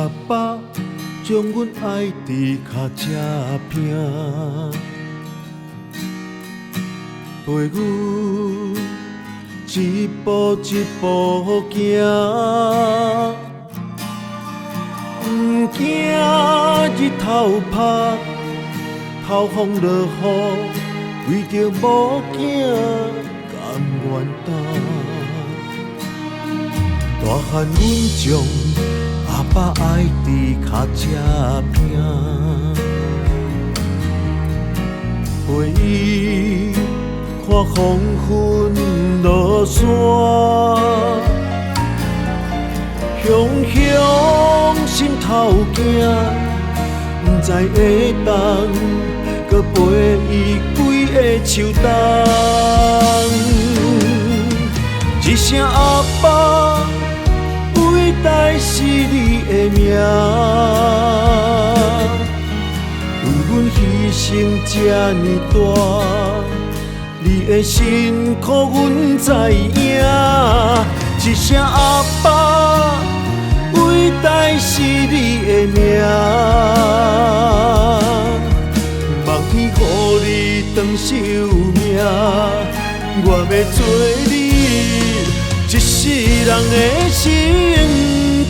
阿爸将阮爱伫脚这拼，陪阮一步一步行，不惊日头晒，透风落雨，为着某囝甘愿担。大汉阮将阿爸爱伫脚这拼，陪伊看黄昏落山，雄雄心头惊，不知会当搁陪伊几个秋冬。一声阿爸，伟大是你的名，为阮牺牲这呢大，你的辛苦阮知影。一声阿爸，伟大是你的名，望天予你长寿命，我要做你一世人的心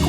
肝。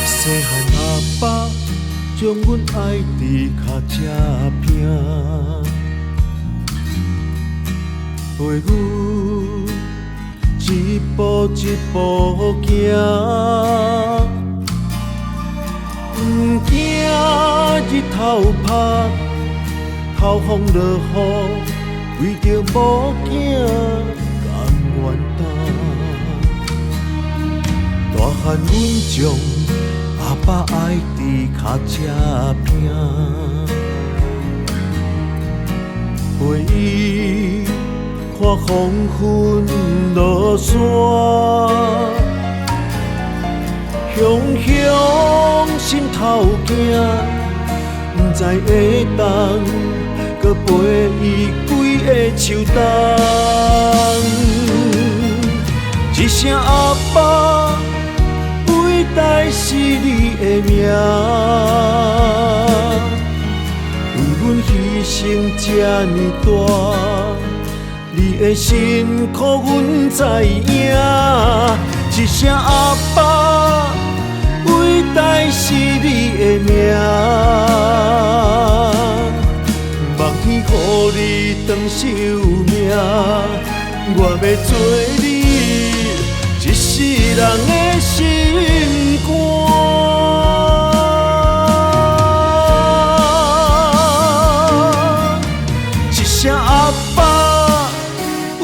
细汉阿爸将阮爱伫脚这拼，陪阮一步一步行，不惊日头晒，透风落雨，为着某囝甘愿担。大汉阮将阿爸爱伫脚这拼，陪伊看黄昏落山，雄雄心头惊，不知会当搁陪伊几个秋冬。一声阿爸，伟大是你的名，为阮牺牲这呢大，你的辛苦阮知影。一声阿爸，伟大是你的名，望天予你长寿命，我要做你一世人的心肝。一声阿爸，伟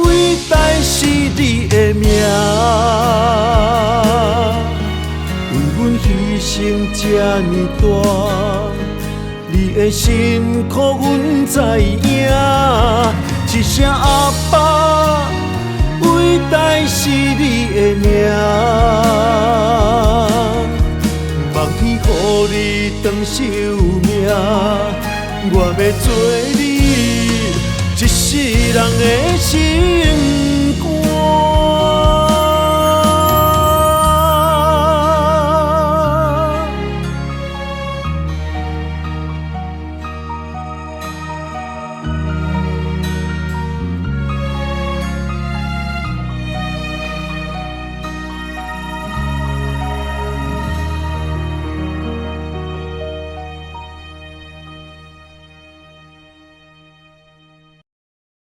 大是你的名，为阮牺牲这呢大，你的辛苦阮知影。一声阿爸，伟大是你的名，望天予你长寿命，我要做你一世人的心